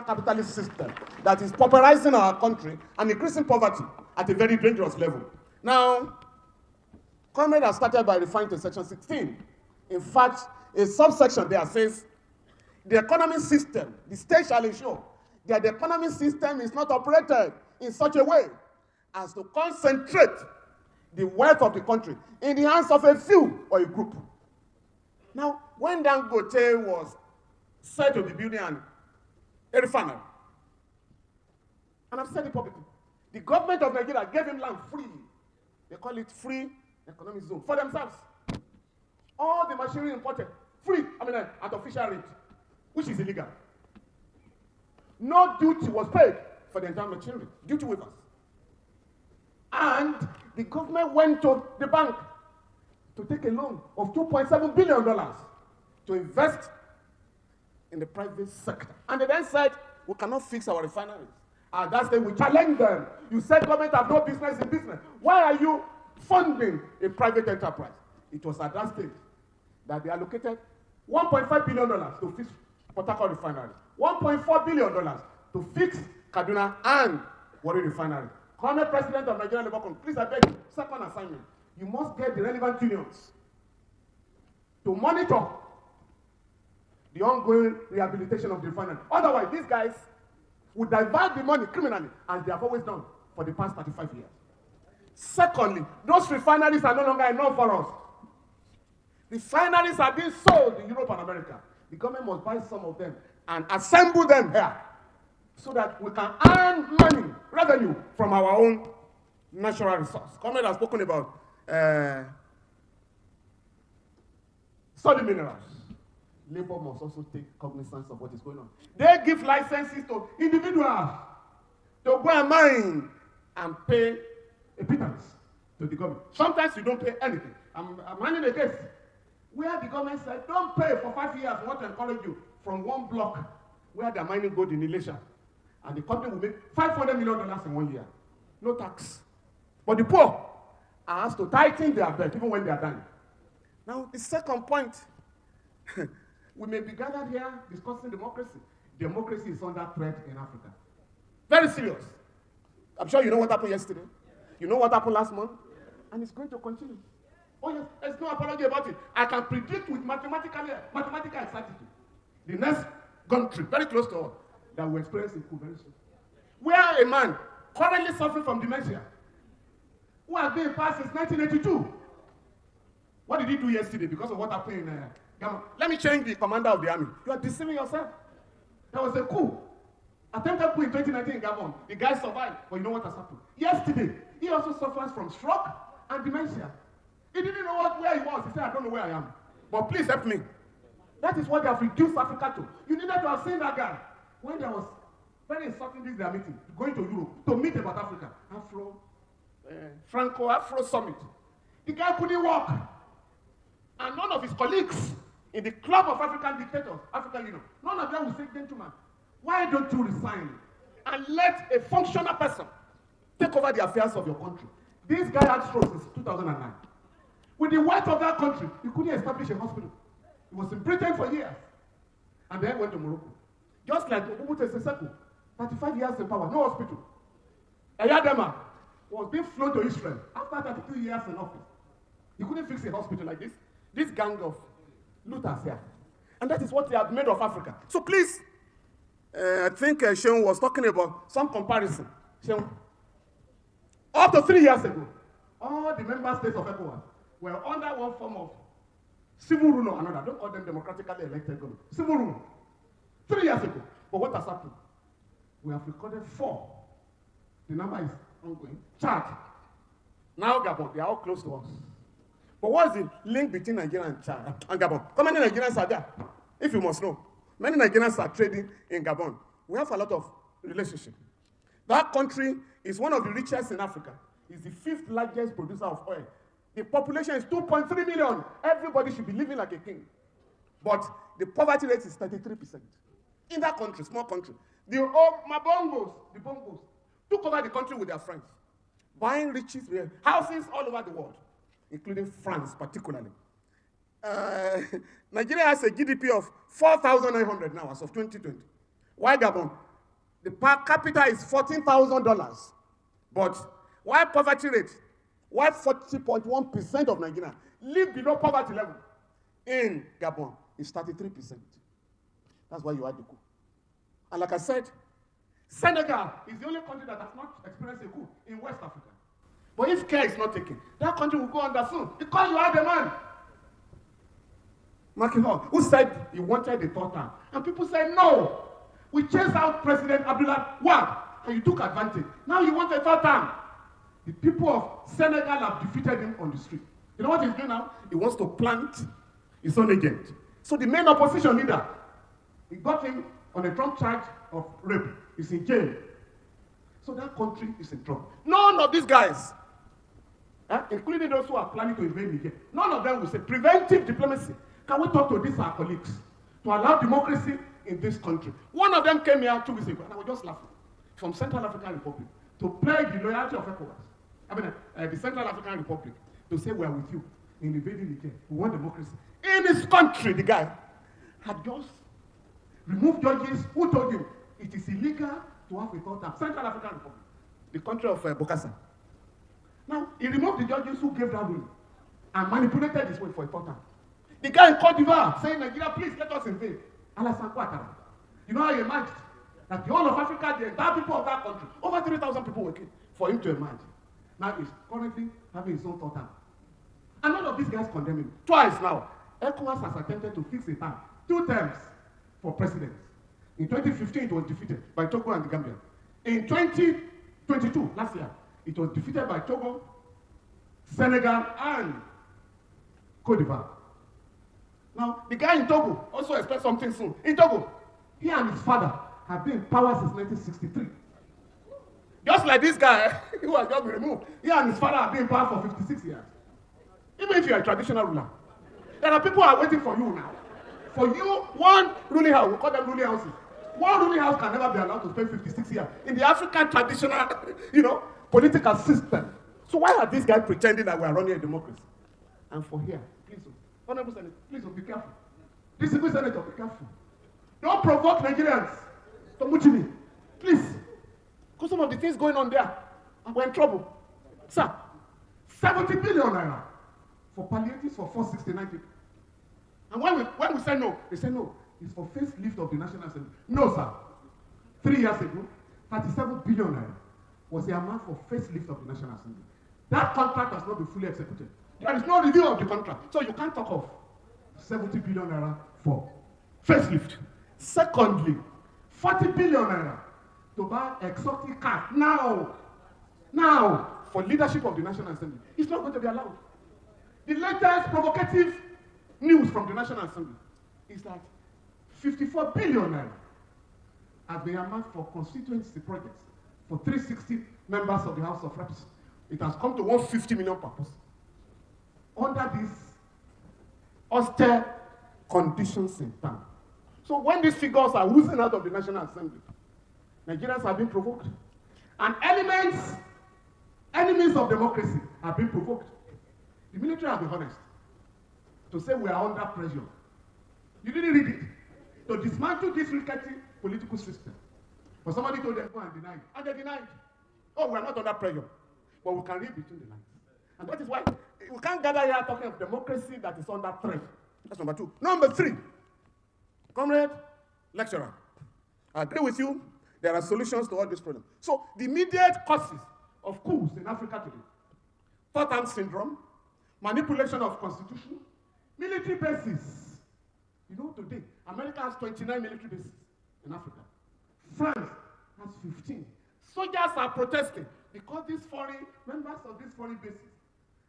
capitalist system that is pauperizing our country and increasing poverty at a very dangerous level. Now, Comrade has started by referring to Section 16. In fact, a subsection there says, the economic system, the state shall ensure that the economic system is not operated in such a way as to concentrate the wealth of the country in the hands of a few or a group. Now, when Dangote was said to be building a refinery, and I've said it publicly, the government of Nigeria gave him land free. They call it free economic zone for themselves. All the machinery imported, free, at official rate, which is illegal. No duty was paid for the entire machinery, duty waivers. And the government went to the bank to take a loan of $2.7 billion to invest in the private sector. And they then said, we cannot fix our refineries. And that's when we challenge them. You said government have no business in business. Why are you funding a private enterprise? It was at that stage that they allocated $1.5 billion to fix Port Harcourt refinery, $1.4 billion to fix Kaduna and Warri refinery. Current President of Nigerian Labour Congress, please I beg you, second assignment, you must get the relevant unions to monitor the ongoing rehabilitation of the refinery. Otherwise, these guys would divert the money criminally, as they have always done for the past 35 years. Secondly, those refineries are no longer enough for us. Refineries are being sold in Europe and America. The government must buy some of them and assemble them here so that we can earn money, revenue from our own natural resource. Comrade has spoken about solid minerals. Labor must also take cognizance of what is going on. They give licenses to individuals to go and mine and pay a pittance to the government. Sometimes you don't pay anything. I'm handling a case where the government said, don't pay for 5 years. We want to encourage you from one block where they're mining gold in Elisha. And the company will make $500 million in 1 year. No tax. But the poor are asked to tighten their belt even when they are dying. Now, the second point, we may be gathered here discussing democracy. Democracy is under threat in Africa. Very serious. I'm sure you know what happened yesterday. You know what happened last month. And it's going to continue. Oh yes, there's no apology about it. I can predict with mathematical exactitude the next country, very close to us, that will experience a coup very soon. Where a man currently suffering from dementia, who has been in power since 1982. What did he do yesterday because of what happened in Gabon? Let me change the commander of the army. You are deceiving yourself. There was a coup. Attempted coup in 2019 in Gabon. The guy survived, but you know what has happened? Yesterday, he also suffers from stroke and dementia. He didn't know where he was. He said, I don't know where I am. But please help me. That is what they have reduced Africa to. You needed to have seen that guy when there was very insulting this their meeting, going to Europe to meet about Africa. Franco-Afro summit. The guy couldn't walk. And none of his colleagues in the club of African dictators, African Union, none of them will say, gentlemen, why don't you resign and let a functional person take over the affairs of your country? This guy had stroke since 2009. With the wealth of that country, he couldn't establish a hospital. He was in Britain for years. And then went to Morocco. Just like Mobutu Sese Seko, 35 years in power, no hospital. Eyadema was being flown to Israel after 32 years in office. He couldn't fix a hospital like this. This gang of looters here. And that is what they have made of Africa. So please, I think Seun was talking about some comparison. Seun, up to 3 years ago, all the member states of ECOWAS were under one form of civil rule or another. Don't call them democratically elected government. Civil rule. 3 years ago. But what has happened? We have recorded 4. The number is ongoing. Chad. Now Gabon. They are all close to us. But what is the link between Nigeria and Chad and Gabon? How many Nigerians are there? If you must know. Many Nigerians are trading in Gabon. We have a lot of relationship. That country is one of the richest in Africa. It's the 5th largest producer of oil. The population is 2.3 million. Everybody should be living like a king. But the poverty rate is 33%. In that country, small country. The Bongos took over the country with their friends. Buying riches, houses all over the world, including France particularly. Nigeria has a GDP of 4,900 now as of 2020. While Gabon The per capita is $14,000. But why poverty rate? Why 40.1% of Nigerians live below poverty level? In Gabon, it's 33%. That's why you had the coup. And like I said, Senegal is the only country that has not experienced a coup in West Africa. But if care is not taken, that country will go under soon because you are the man. Macky Sall, who said he wanted a third term. And people said, no, we chased out President Abdullah Wade, and you took advantage. Now you want a third term. The people of Senegal have defeated him on the street. You know what he's doing now? He wants to plant his own agent. So the main opposition leader, he got him on a Trump charge of rape. He's in jail. So that country is in trouble. None of these guys, including those who are planning to invade Niger, none of them will say preventive diplomacy. Can we talk to these our colleagues to allow democracy in this country? One of them came here 2 weeks ago, and I was just laughing, from Central African Republic, to pledge the loyalty of ECOWAS, the Central African Republic, to say we are with you in invading Niger. We want democracy. In his country, the guy had just removed judges who told him it is illegal to have a third term. Central African Republic, the country of Bokassa. Now, he removed the judges who gave that ruling and manipulated his way for a third term. The guy in Cote d'Ivoire saying, Nigeria, please let us invade. Alassane Ouattara. You know how he emerged? That the whole of Africa, the entire people of that country, over 3,000 people were killed for him to emerge. Now he's currently having his own third term. And none of these guys condemn him. Twice now, ECOWAS has attempted to fix a term, 2 terms for presidents. In 2015, it was defeated by Togo and the Gambia. In 2022, last year, it was defeated by Togo, Senegal, and Cote d'Ivoire. Now, the guy in Togo also expects something soon. In Togo, he and his father have been in power since 1963. Just like this guy who has just been removed, he and his father have been in power for 56 years. Even if you are a traditional ruler, there are people who are waiting for you now. For you, one ruling house, we call them ruling houses. One ruling house can never be allowed to spend 56 years in the African traditional, political system. So why are these guys pretending that we are running a democracy? And for here, please, Honorable Senator, please be careful. Disciplined Senator, be careful. Don't provoke Nigerians to mutiny. Please. Because some of the things going on there, we're in trouble. Sir, 70 billion naira for palliatives for 469 people. And when we say no, they say no. It's for facelift of the National Assembly. No, sir. 3 years ago, 37 billion naira was the amount for facelift of the National Assembly. That contract has not been fully executed. There is no review of the contract. So you can't talk of 70 billion naira for facelift. Secondly, 40 billion naira to buy exotic cars now for leadership of the National Assembly. It's not going to be allowed. The latest provocative news from the National Assembly is that 54 billion naira has been earmarked for constituency projects for 360 members of the House of Reps. It has come to 150 million per person. Under these austere conditions in town. So when these figures are oozing out of the National Assembly, Nigerians are being provoked. And enemies of democracy are being provoked. The military have been honest to say we are under pressure. You didn't read it. To dismantle this rickety political system. But somebody told them, go and deny it. And they denied. Oh, we are not under pressure. But we can read between the lines. And that is why we can't gather here talking of democracy that is under threat. That's number 2. Number 3, comrade, lecturer, I agree with you. There are solutions to all these problems. So the immediate causes of coups in Africa today, third-hand syndrome, manipulation of constitution, military bases. You know, today, America has 29 military bases in Africa. France has 15. Soldiers are protesting because these foreign members of these foreign bases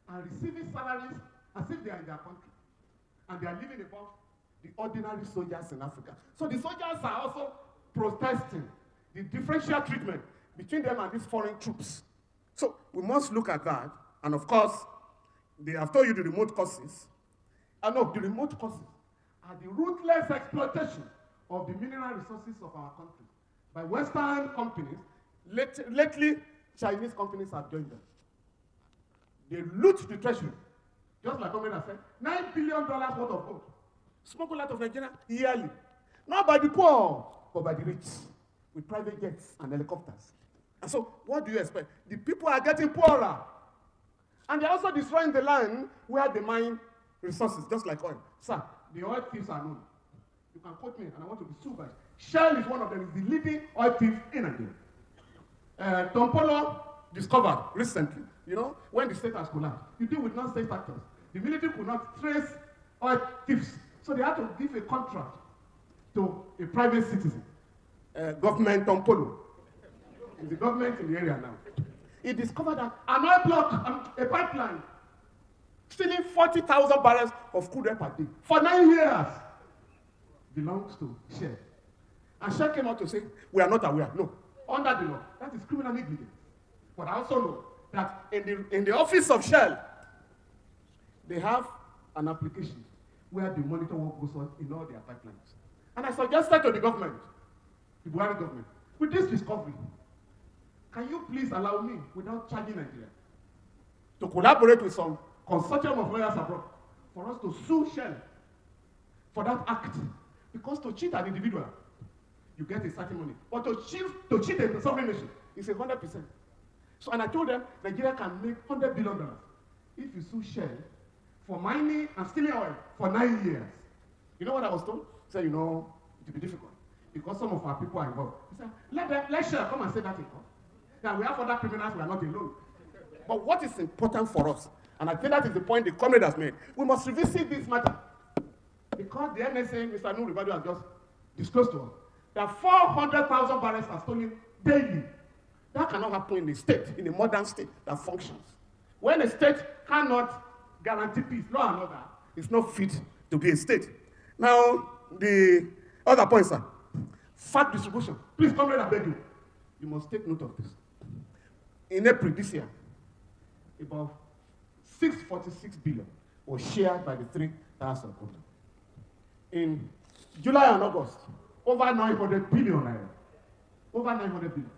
are receiving salaries as if they are in their country. And they are living above the ordinary soldiers in Africa. So the soldiers are also protesting the differential treatment between them and these foreign troops. So we must look at that. And of course, they have told you the remote causes. The remote causes are the ruthless exploitation of the mineral resources of our country by Western companies. Lately, Chinese companies have joined them. They loot the treasury. Just like Omena said, $9 billion worth of gold smuggled out of Nigeria yearly. Not by the poor, but by the rich. with private jets and helicopters. And so, what do you expect? The people are getting poorer. And they're also destroying the land where they mine resources, just like oil. Sir, the oil thieves are known. You can quote me, and I want to be sued by. Shell is one of them, is the leading oil thief in Nigeria. Tompolo discovered recently, when the state has collapsed. You deal with non-state actors. The military could not trace oil thieves, so they had to give a contract to a private citizen, government Tompolo. It's the government in the area now. He discovered that an oil block, a pipeline, stealing 40,000 barrels of crude oil per day for 9 years, belongs to Shell. And Shell came out to say, we are not aware. No, under the law, that is criminal negligence. But I also know that in the office of Shell, they have an application where they monitor what goes on in all their pipelines. And I suggested to the government, the Buhari government, with this discovery, can you please allow me, without charging Nigeria, to collaborate with some consortium of lawyers abroad for us to sue Shell for that act? Because to cheat an individual, you get a certain money. But to cheat a sovereign nation is 100%. So, and I told them, Nigeria can make $100 billion if you sue Shell for mining and stealing oil for 9 years. You know what I was told? He said, it will be difficult because some of our people are involved. He said, let Shell come and say that in court. Now, we have other criminals, we are not alone. But what is important for us, and I think that is the point the comrade has made, we must revisit this matter. Because the NSA, Mr. Nuhu Ribadu has just disclosed to us, that 400,000 barrels are stolen daily. That cannot happen in a state, in a modern state that functions. When a state cannot guarantee peace, law and order, it's not fit to be a state. Now, the other point, sir, fact distribution. Please, comrade, I beg you. You must take note of this. In April this year, about 646 billion was shared by the three tiers of government. In July and August, over 900 billion naira. Over 900 billion.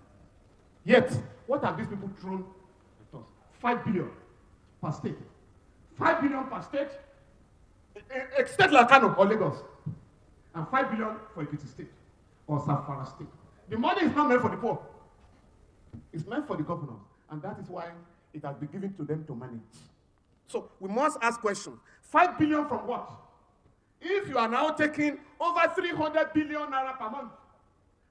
Yet, what have these people thrown at us? 5 billion per state. 5 billion per state, a state like Kano or Lagos, and 5 billion for Ekiti State or Zamfara State. The money is not meant for the poor. It's meant for the governors, and that is why it has been given to them to manage. So we must ask questions. 5 billion from what? If you are now taking over 300 billion naira per month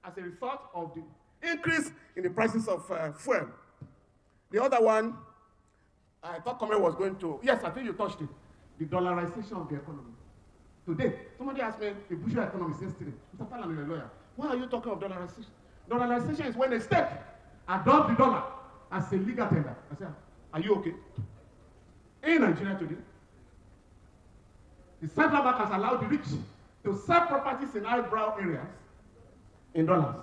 as a result of the increase in the prices of fuel. The other one, I thought Comrade was going to, yes, I think you touched it, the dollarization of the economy. Today, somebody asked me, the Bushra economist yesterday, Mr. Falana, you're a lawyer, why are you talking of dollarization? Dollarization is when a state adopts the dollar as a legal tender. I said, are you okay? In Nigeria today, the central bank has allowed the rich to sell properties in highbrow areas in dollars,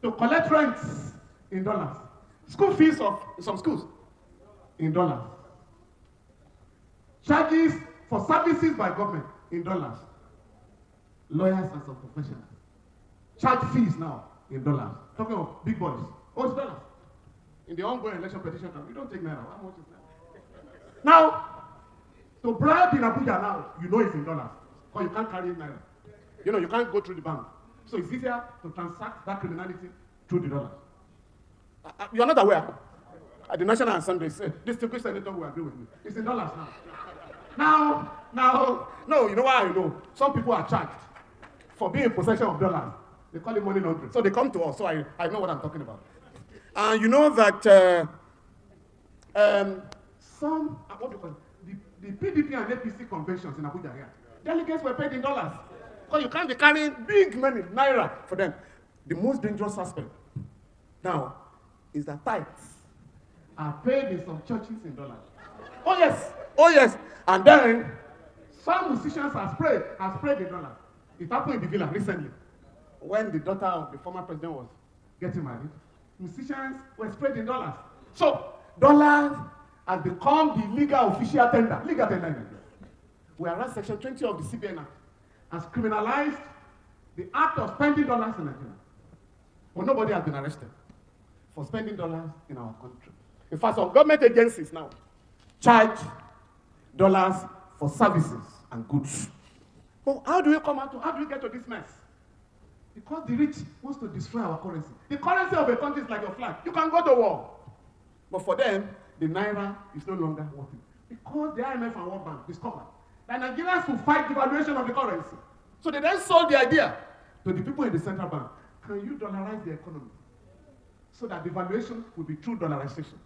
to collect rents in dollars, school fees of some schools in dollars, charges for services by government in dollars, lawyers and some professionals, charge fees now in dollars. Talking of big boys, it's dollars. In the ongoing election petition, we don't take naira. How much is naira? Now, to bribe in Abuja now, it's in dollars, because you can't carry naira. You can't go through the bank. So it's easier to transact that criminality through the dollars. You are not aware. At the National Assembly, distinguished senator will agree with me. It's in dollars now. No, you know why I know? Some people are charged for being in possession of dollars. They call it money laundering. So they come to us, so I know what I'm talking about. And you know that what do you call it? The PDP and APC conventions in Abuja here, delegates were paid in dollars. Because you can't be carrying big money, naira, for them. The most dangerous aspect now is that tithes are paid in some churches in dollars. Oh yes. And then some musicians are sprayed in dollars. It happened in the villa recently. When the daughter of the former president was getting married, musicians were sprayed in dollars. So dollars has become the legal official tender. Legal tender in Nigeria. Whereas Section 20 of the CBN Act has criminalized the act of spending dollars in Nigeria. But nobody has been arrested for spending dollars in our country. In fact, some government agencies now charge dollars for services and goods. But how do we get to this mess? Because the rich wants to destroy our currency. The currency of a country is like your flag. You can go to war. But for them, the naira is no longer working. Because the IMF and World Bank discovered that Nigerians will fight devaluation of the currency. So they then sold the idea to the people in the central bank. Can you dollarize the economy? So that devaluation will be true dollarization.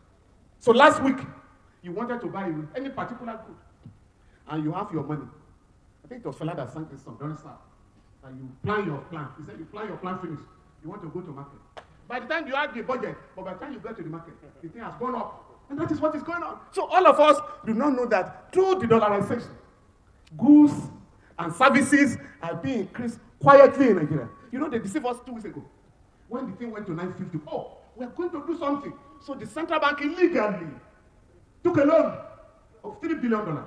So last week, you wanted to buy any particular good. And you have your money. I think it was Falana that sang this song, don't start. And you plan your plan. He said you plan your plan finish. You want to go to market. By the time you have the budget, but by the time you get to the market, the thing has gone up. And that is what is going on. So all of us do not know that through the dollarization, goods and services are being increased quietly in Nigeria. You know, they deceived us 2 weeks ago. When the thing went to 950, oh, we're going to do something. So the central bank illegally took a loan of $3 billion and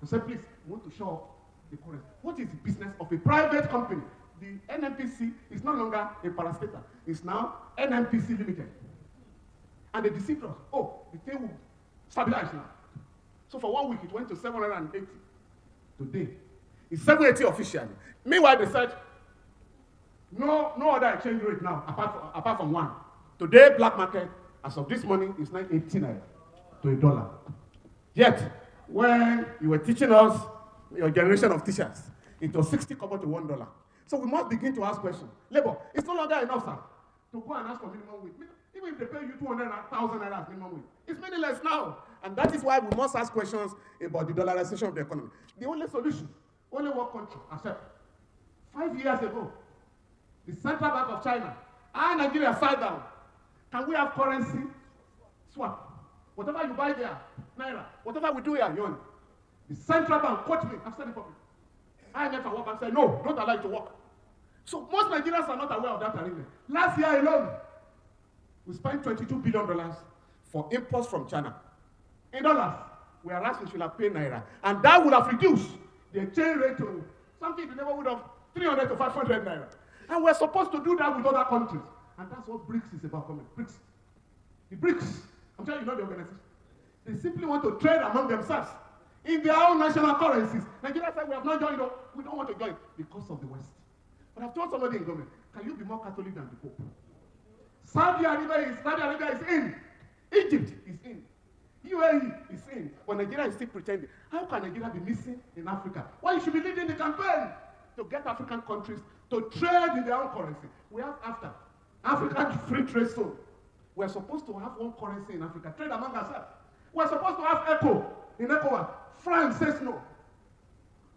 said, please, we want to show up the currency. What is the business of a private company? The NNPC is no longer a parastatal. It's now NNPC Limited. And they deceived us. Oh, the thing will stabilize now. So for 1 week, it went to 780. Today, it's 780 officially. Meanwhile, they said, no other exchange rate now, apart from one. Today, black market, as of this morning, is 980 naira to $1. Yet, when you were teaching us, your generation of teachers, it was 60 kobo to $1. So we must begin to ask questions. Labor, it's no longer enough, sir, to go and ask for minimum wage. Even if they pay you 200,000 naira as minimum wage, it's meaningless now. And that is why we must ask questions about the dollarization of the economy. The only solution, only one country accept. 5 years ago, the Central Bank of China and Nigeria sat down. Can we have currency swap? Whatever you buy there, naira. Whatever we do here, yuan. The Central Bank quote me, I've said it publicly. IMF and World Bank said, no, don't allow it to work. So most Nigerians are not aware of that arrangement. Last year alone, we spent $22 billion for imports from China. In dollars, whereas we should have paid naira. And that would have reduced the exchange rate to something in the neighborhood of 300 to 500 naira. And we're supposed to do that with other countries. And that's what BRICS is about, coming. BRICS. The BRICS, I'm telling you, not the organization. They simply want to trade among themselves in their own national currencies. Nigeria said, we have not joined, we don't want to join because of the West. But I've told somebody in government, can you be more Catholic than the Pope? Saudi Arabia is in. Egypt is in. UAE is in. But Nigeria is still pretending. How can Nigeria be missing in Africa? Why you should be leading the campaign to get African countries to trade in their own currency. We have AFTA, African Free Trade Zone. We're supposed to have one currency in Africa, trade among ourselves. We're supposed to have ECO in ECOWAS. France says no.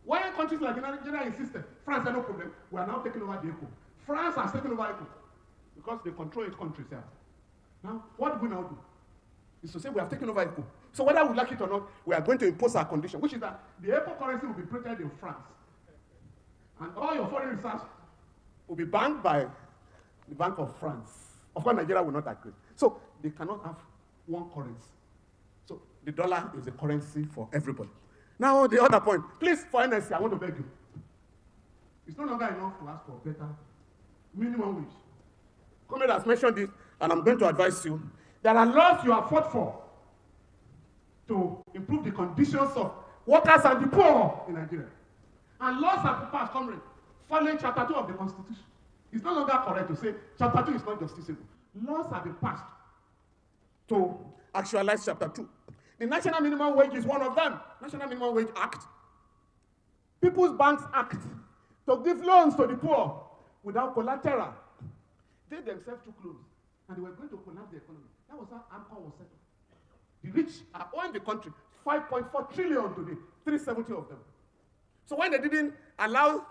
Why countries like Nigeria insisted? France said no problem. We are now taking over the ECO. France has taken over ECO because they control its countries here. Now, what do we now do? Is to say we have taken over ECO. So whether we like it or not, we are going to impose our condition, which is that the ECO currency will be printed in France. And all your foreign research will be banked by the Bank of France. Of course, Nigeria will not agree. So they cannot have one currency. So the dollar is the currency for everybody. Now, the other point. Please, for NSC, I want to beg you. It's no longer enough to ask for better minimum wage. Comrade has mentioned this, and I'm going to advise you. There are laws you have fought for to improve the conditions of workers and the poor in Nigeria. And laws have been passed, comrade, following Chapter 2 of the Constitution. It's no longer correct to say Chapter 2 is not justiciable. Laws have been passed to actualize Chapter 2. The National Minimum Wage is one of them. National Minimum Wage Act. People's Banks Act. To give loans to the poor without collateral. They themselves took loans. And they were going to collapse the economy. That was how AMCON was settled. The rich are owing the country 5.4 trillion today. 370 of them. So when they didn't allow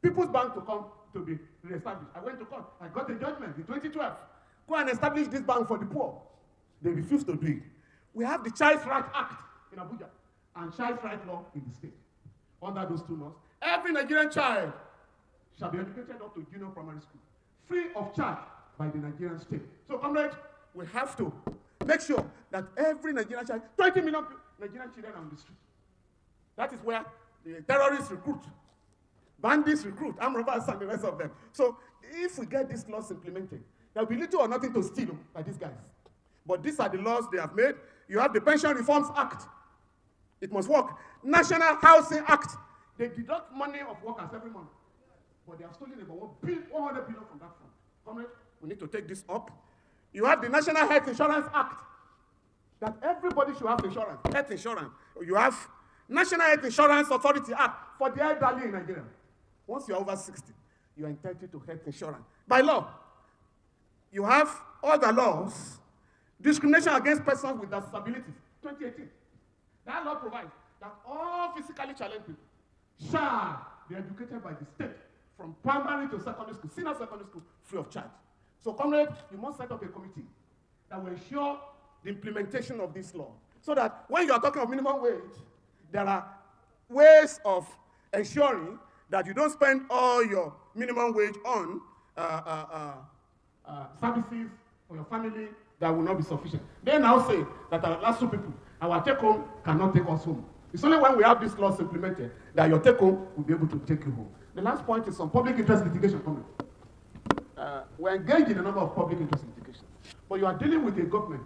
People's Bank to come to be reestablished, I went to court. I got a judgment in 2012. Go and establish this bank for the poor. They refused to do it. We have the Child Rights Act in Abuja and Child Rights Law in the state. Under those two laws, every Nigerian child shall be educated up to junior primary school, free of charge by the Nigerian state. So, comrade, we have to make sure that every Nigerian child, 20 million Nigerian children are on the street. That is where the terrorists recruit, bandits recruit, armed robbers and the rest of them. So if we get these laws implemented, there will be little or nothing to steal by these guys. But these are the laws they have made. You have the Pension Reforms Act. It must work. National Housing Act. They deduct money of workers every month. but they have stolen about 100 billion from that fund. Comrade, we need to take this up. You have the National Health Insurance Act, that everybody should have insurance, health insurance. You have National Health Insurance Authority Act for the elderly in Nigeria. Once you're over 60, you're entitled to health insurance. By law, you have other laws, discrimination against persons with disabilities, 2018. That law provides that all physically challenged people shall be educated by the state from primary to secondary school, senior secondary school, free of charge. So, comrade, you must set up a committee that will ensure the implementation of this law, so that when you are talking of minimum wage, there are ways of ensuring that you don't spend all your minimum wage on services for your family that will not be sufficient. They now say that our last two people, our take-home cannot take us home. It's only when we have these laws implemented that your take-home will be able to take you home. The last point is on public interest litigation. We're engaged in a number of public interest litigation, but you are dealing with a government,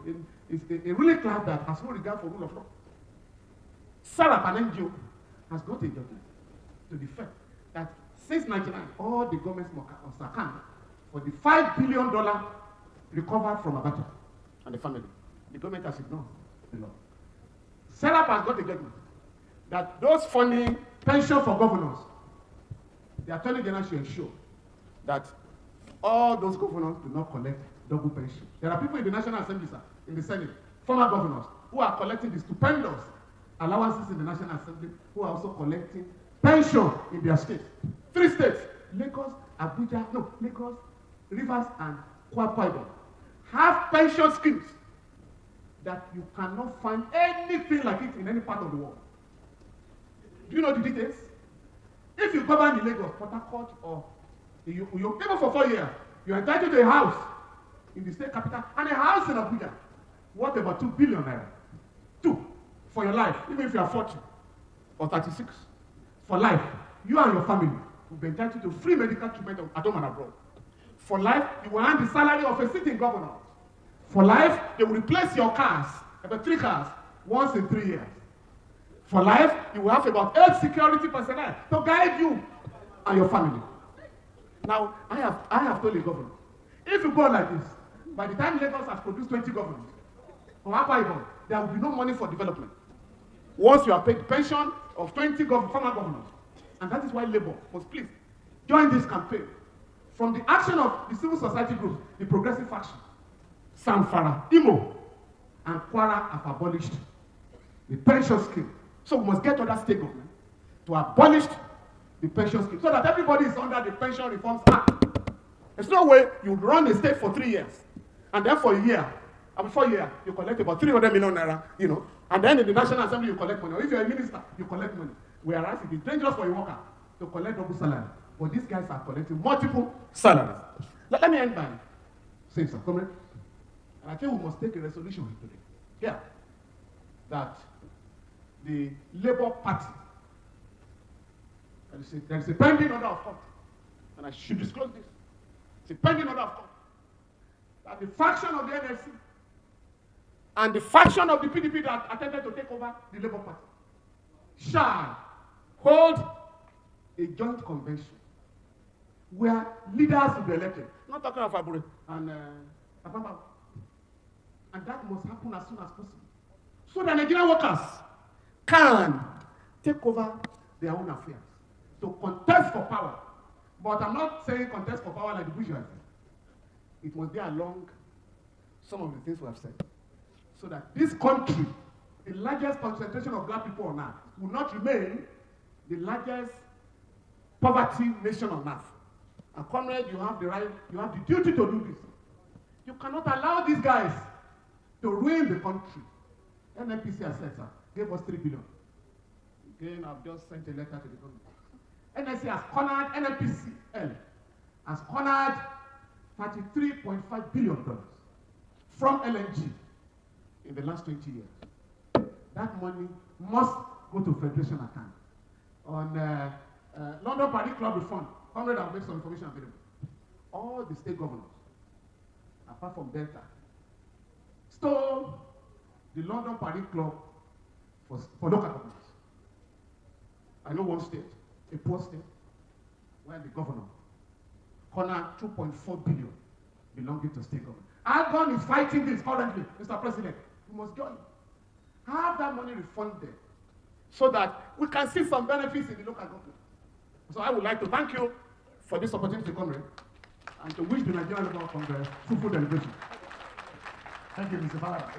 a ruling class that has no regard for rule of law. Sarah, an NGO, has got a judgment to the fact that since 1999, all the governments must account for the $5 billion recovered from Abacha and the family. The government has ignored the law. Sarah has got a judgment that those funny pension for governors, the Attorney General should ensure that all those governors do not collect double pension. There are people in the National Assembly, sir, in the Senate, former governors, who are collecting the stupendous allowances in the National Assembly, who are also collecting pension in their states. 3 states, Lagos, Rivers, and Kwara Ibom, have pension schemes that you cannot find anything like it in any part of the world. Do you know the details? If you govern in Lagos, Port Harcourt, or you even for 4 years, you're entitled to a house in the state capital and a house in Abuja worth about 2 billion naira. 2 for your life, even if you are 40 or 36. For life, you and your family will be entitled to free medical treatment at home and abroad. For life, you will earn the salary of a sitting governor. For life, they will replace your cars, about 3 cars, once in 3 years. For life, you will have about 8 security personnel to guide you and your family. Now, I have told the governor, if you go like this, by the time Lagos has produced 20 governors, or Akwa Ibom, there will be no money for development. Once you have paid the pension of 20 former governors, and that is why Labour must please join this campaign. From the action of the civil society groups, the progressive faction, Samfara, Imo, and Kwara have abolished the pension scheme. So we must get other state government to abolish the pension scheme so that everybody is under the Pension Reforms Act. There's no way you run a state for 3 years, and then for a year, and before a year, you collect about 300 million naira, and then in the National Assembly, you collect money. Or if you're a minister, you collect money. Whereas it is dangerous for a worker to collect double salary. But these guys are collecting multiple salaries. Let me end by saying some comment. And I think we must take a resolution today. Yeah. That the Labour Party, there is a pending order of court, and I should disclose this. It's a pending order of court, that the faction of the NLC and the faction of the PDP that attempted to take over the Labour Party shall hold a joint convention where leaders will be elected. I'm not talking of Abure and Apapa. And that must happen as soon as possible, so that Nigerian workers can take over their own affairs, to contest for power. But I'm not saying contest for power like the bourgeoisie. It must be along some of the things we have said, so that this country, the largest concentration of black people on earth, will not remain the largest poverty nation on earth. And comrade, you have the right, you have the duty to do this. You cannot allow these guys to ruin the country. NNPC has said, sir, gave us 3 billion. Again, I've just sent a letter to the government. NSC has cornered, NNPCL has cornered $33.5 billion from LNG in the last 20 years. That money must go to Federation account. On London Paris Club reform, Conrad have made some information available. All the state governors, apart from Delta, stole the London Paris Club for local governments. I know one state, a poor state, while the governor cornered 2.4 billion belonging to state government. Algon is fighting this currently, Mr. President. We must join. Have that money refunded so that we can see some benefits in the local government. So I would like to thank you for this opportunity to come here and to wish the Nigerian Labour Congress fruitful deliberation. Thank you, Mr. Falana.